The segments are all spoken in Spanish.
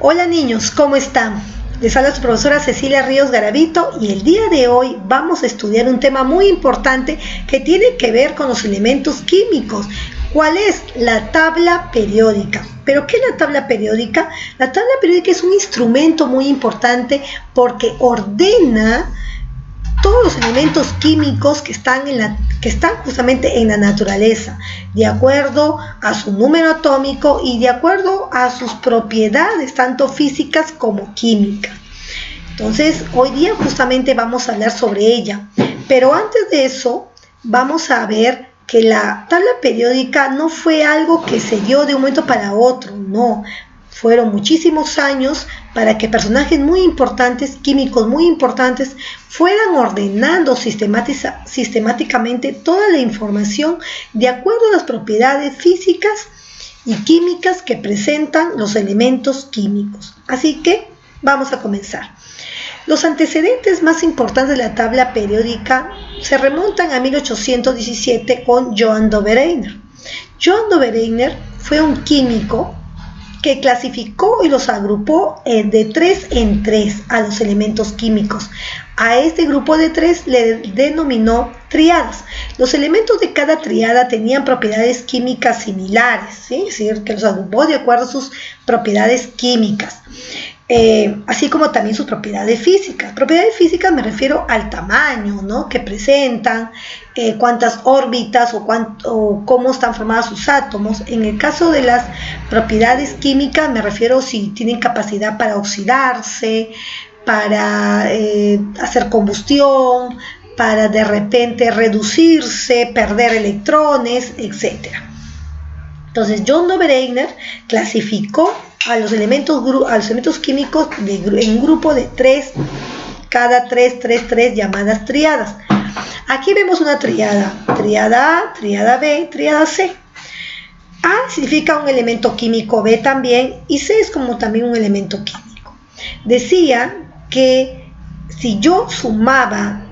Hola niños, ¿cómo están? Les habla su profesora Cecilia Ríos Garavito y el día de hoy vamos a estudiar un tema muy importante que tiene que ver con los elementos químicos. ¿Cuál es? La tabla periódica. ¿Pero qué es la tabla periódica? La tabla periódica es un instrumento muy importante porque ordena todos los elementos químicos que están justamente en la naturaleza, de acuerdo a su número atómico y de acuerdo a sus propiedades, tanto físicas como químicas. Entonces, hoy día justamente vamos a hablar sobre ella. Pero antes de eso, vamos a ver que la tabla periódica no fue algo que se dio de un momento para otro, no. Fueron muchísimos años para que personajes muy importantes, químicos muy importantes, fueran ordenando sistemáticamente toda la información de acuerdo a las propiedades físicas y químicas que presentan los elementos químicos. Así que vamos a comenzar. Los antecedentes más importantes de la tabla periódica se remontan a 1817 con Johann Dobereiner. Johann Dobereiner fue un químico que clasificó y los agrupó de 3 en 3 a los elementos químicos. A este grupo de 3 le denominó triadas. Los elementos de cada triada tenían propiedades químicas similares, ¿sí? Es decir, que los agrupó de acuerdo a sus propiedades químicas. Así como también sus propiedades físicas. Propiedades físicas me refiero al tamaño, ¿no?, que presentan, cuántas órbitas o cómo están formados sus átomos. En el caso de las propiedades químicas me refiero si tienen capacidad para oxidarse, para hacer combustión, para de repente reducirse, perder electrones, etc. Entonces Johann Dobereiner clasificó a los elementos químicos en un grupo de 3, cada 3, llamadas triadas. Aquí vemos una triada, triada A, triada B, triada C. A significa un elemento químico, B también, y C es como también un elemento químico. Decía que si yo sumaba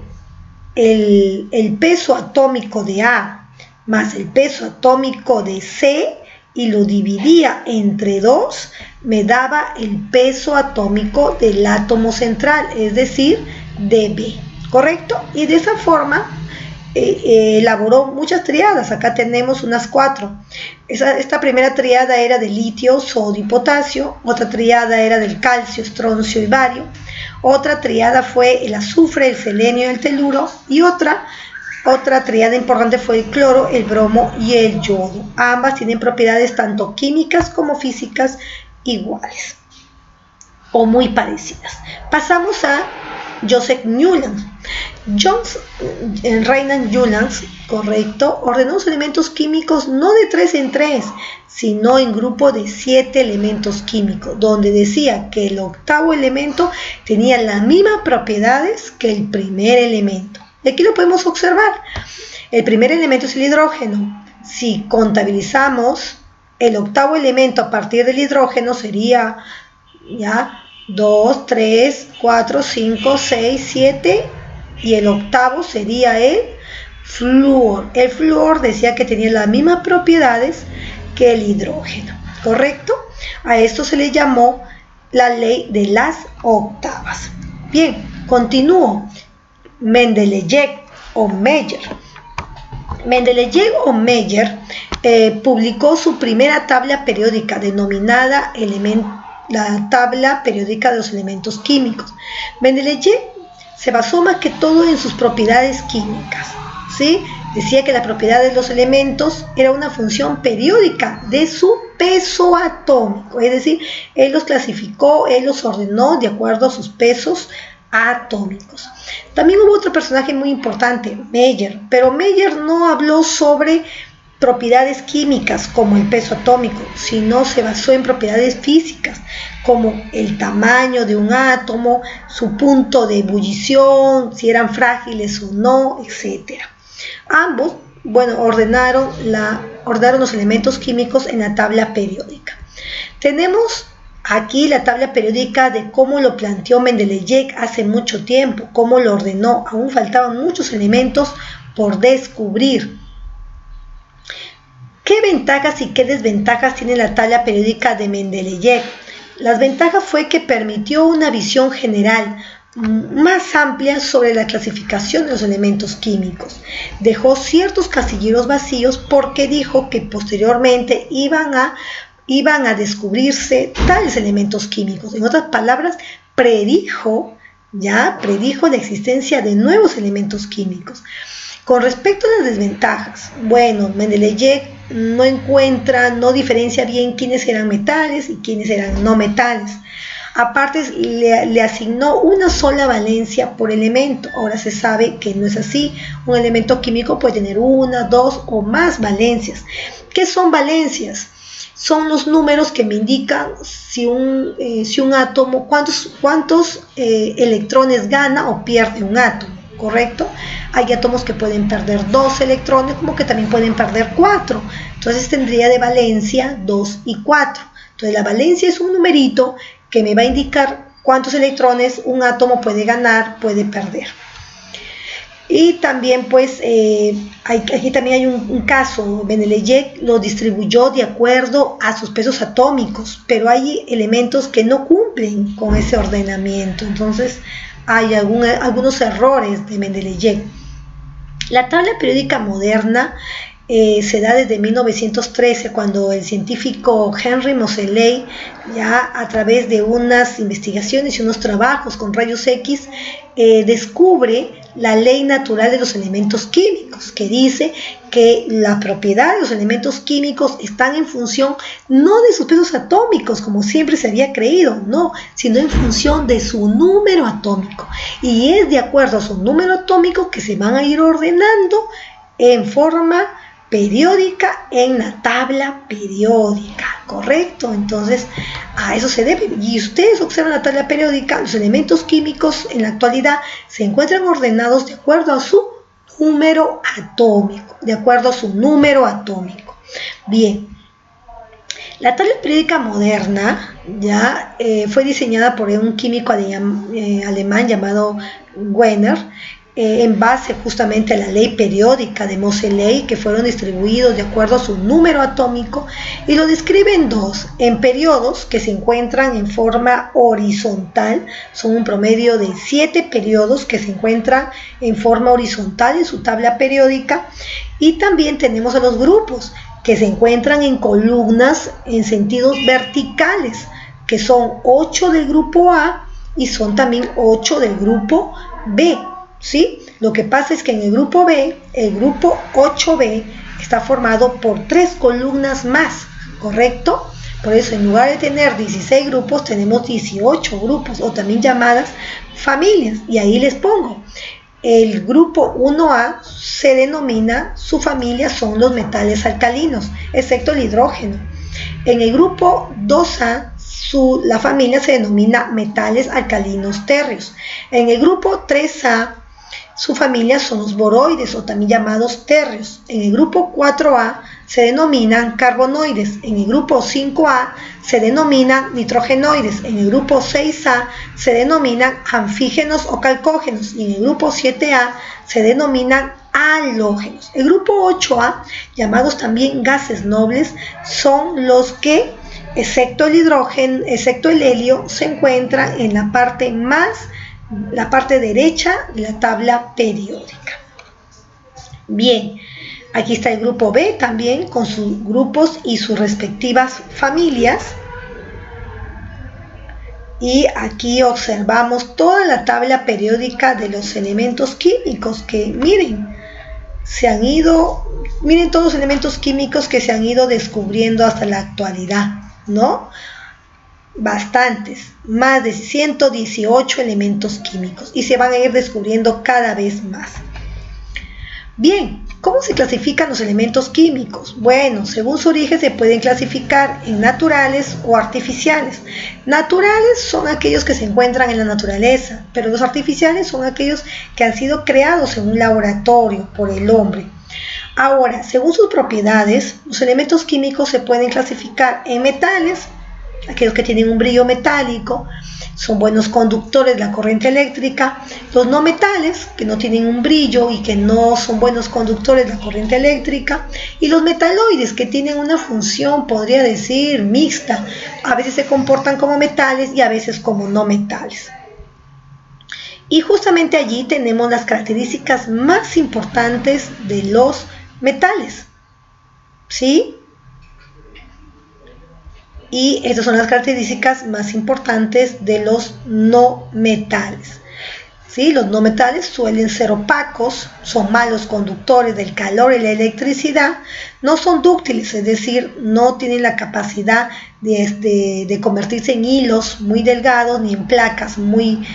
el peso atómico de A más el peso atómico de C y lo dividía entre 2, me daba el peso atómico del átomo central, es decir, de B, ¿correcto? Y de esa forma elaboró muchas triadas. Acá tenemos unas 4. Esta primera triada era de litio, sodio y potasio. Otra triada era del calcio, estroncio y bario. Otra triada fue el azufre, el selenio y el teluro. Y otra triada importante fue el cloro, el bromo y el yodo. Ambas tienen propiedades tanto químicas como físicas iguales o muy parecidas. Pasamos a Joseph Newland. Reinhard Newland, correcto, ordenó los elementos químicos no de 3 en 3, sino en grupo de 7 elementos químicos, donde decía que el octavo elemento tenía las mismas propiedades que el primer elemento. Y aquí lo podemos observar. El primer elemento es el hidrógeno. Si contabilizamos el octavo elemento a partir del hidrógeno, sería ya 2, 3, 4, 5, 6, 7 y el octavo sería el flúor. El flúor decía que tenía las mismas propiedades que el hidrógeno, ¿correcto? A esto se le llamó la ley de las octavas. Bien, continúo. Mendeleev o Meyer. Mendeleev o Meyer publicó su primera tabla periódica denominada la tabla periódica de los elementos químicos. Mendeleev se basó más que todo en sus propiedades químicas, ¿sí? Decía que la propiedad de los elementos era una función periódica de su peso atómico, es decir, él los clasificó, él los ordenó de acuerdo a sus pesos atómicos. También hubo otro personaje muy importante, Meyer, pero Meyer no habló sobre propiedades químicas como el peso atómico, sino se basó en propiedades físicas como el tamaño de un átomo, su punto de ebullición, si eran frágiles o no, etc. Ambos, ordenaron los elementos químicos en la tabla periódica. Tenemos aquí la tabla periódica de cómo lo planteó Mendeleev hace mucho tiempo, cómo lo ordenó. Aún faltaban muchos elementos por descubrir. ¿Qué ventajas y qué desventajas tiene la tabla periódica de Mendeleev? Las ventajas fue que permitió una visión general más amplia sobre la clasificación de los elementos químicos. Dejó ciertos casilleros vacíos porque dijo que posteriormente iban a descubrirse tales elementos químicos. En otras palabras, predijo la existencia de nuevos elementos químicos. Con respecto a las desventajas, bueno, Mendeleev no diferencia bien quiénes eran metales y quiénes eran no metales. Aparte, le asignó una sola valencia por elemento. Ahora se sabe que no es así. Un elemento químico puede tener una, dos o más valencias. ¿Qué son valencias? Son los números que me indican si un átomo, cuántos electrones gana o pierde un átomo, ¿correcto? Hay átomos que pueden perder 2 electrones, como que también pueden perder 4. Entonces tendría de valencia 2 y 4. Entonces la valencia es un numerito que me va a indicar cuántos electrones un átomo puede ganar, puede perder. Y también pues aquí también hay un caso. Mendeleev lo distribuyó de acuerdo a sus pesos atómicos, pero hay elementos que no cumplen con ese ordenamiento. Entonces hay algunos errores de Mendeleev. La tabla periódica moderna se da desde 1913, cuando el científico Henry Moseley, ya a través de unas investigaciones y unos trabajos con rayos X, descubre la ley natural de los elementos químicos, que dice que la propiedad de los elementos químicos están en función no de sus pesos atómicos, como siempre se había creído, no, sino en función de su número atómico. Y es de acuerdo a su número atómico que se van a ir ordenando en forma periódica en la tabla periódica, ¿correcto? Entonces a eso se debe. Y ustedes observan la tabla periódica, los elementos químicos en la actualidad se encuentran ordenados de acuerdo a su número atómico, Bien, la tabla periódica moderna fue diseñada por un químico alemán llamado Wiener, en base justamente a la ley periódica de Moseley, que fueron distribuidos de acuerdo a su número atómico, y lo describe en periodos que se encuentran en forma horizontal. Son un promedio de 7 periodos que se encuentran en forma horizontal en su tabla periódica, y también tenemos a los grupos que se encuentran en columnas en sentidos verticales, que son 8 del grupo A y son también 8 del grupo B. ¿Sí? Lo que pasa es que en el grupo B, el grupo 8B, está formado por 3 columnas más, ¿correcto? Por eso, en lugar de tener 16 grupos, tenemos 18 grupos, o también llamadas familias, y ahí les pongo. El grupo 1A se denomina, su familia son los metales alcalinos, excepto el hidrógeno. En el grupo 2A, la familia se denomina metales alcalinos térreos. En el grupo 3A, su familia son los boroides, o también llamados térreos. En el grupo 4A se denominan carbonoides. En el grupo 5A se denominan nitrogenoides. En el grupo 6A se denominan anfígenos o calcógenos. Y en el grupo 7A se denominan halógenos. El grupo 8A, llamados también gases nobles, son los que, excepto el hidrógeno, excepto el helio, se encuentran en la parte derecha de la tabla periódica. Bien, aquí está el grupo B también con sus grupos y sus respectivas familias. Y aquí observamos toda la tabla periódica de los elementos químicos que miren todos los elementos químicos que se han ido descubriendo hasta la actualidad, ¿no? Bastantes, más de 118 elementos químicos, y se van a ir descubriendo cada vez más. Bien, ¿cómo se clasifican los elementos químicos? Bueno, según su origen se pueden clasificar en naturales o artificiales. Naturales son aquellos que se encuentran en la naturaleza, pero los artificiales son aquellos que han sido creados en un laboratorio por el hombre. Ahora, según sus propiedades, los elementos químicos se pueden clasificar en metales, aquellos que tienen un brillo metálico, son buenos conductores de la corriente eléctrica. Los no metales, que no tienen un brillo y que no son buenos conductores de la corriente eléctrica. Y los metaloides, que tienen una función, podría decir, mixta. A veces se comportan como metales y a veces como no metales. Y justamente allí tenemos las características más importantes de los metales, ¿sí? Y estas son las características más importantes de los no metales. ¿Sí? Los no metales suelen ser opacos, son malos conductores del calor y la electricidad, no son dúctiles, es decir, no tienen la capacidad de convertirse en hilos muy delgados ni en placas muy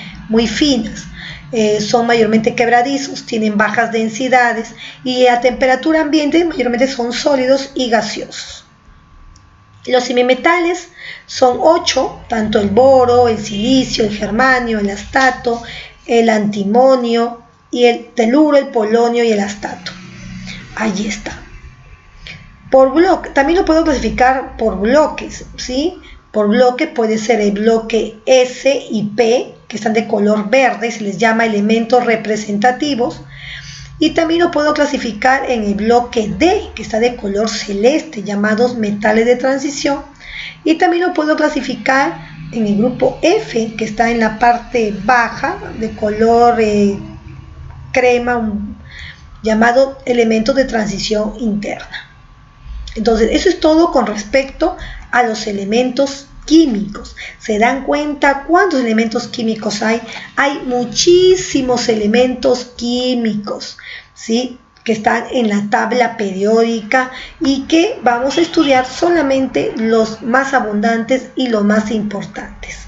finas. Son mayormente quebradizos, tienen bajas densidades y a temperatura ambiente mayormente son sólidos y gaseosos. Los semimetales son 8, tanto el boro, el silicio, el germanio, el astato, el antimonio y el teluro, el polonio y el astato. Allí está. Por bloque, también lo puedo clasificar por bloques, ¿sí? Por bloque puede ser el bloque S y P, que están de color verde, se les llama elementos representativos. Y también lo puedo clasificar en el bloque D, que está de color celeste, llamados metales de transición. Y también lo puedo clasificar en el grupo F, que está en la parte baja, de color crema, llamado elementos de transición interna. Entonces, eso es todo con respecto a los elementos químicos. ¿Se dan cuenta cuántos elementos químicos hay? Hay muchísimos elementos químicos, ¿sí? Que están en la tabla periódica y que vamos a estudiar solamente los más abundantes y los más importantes.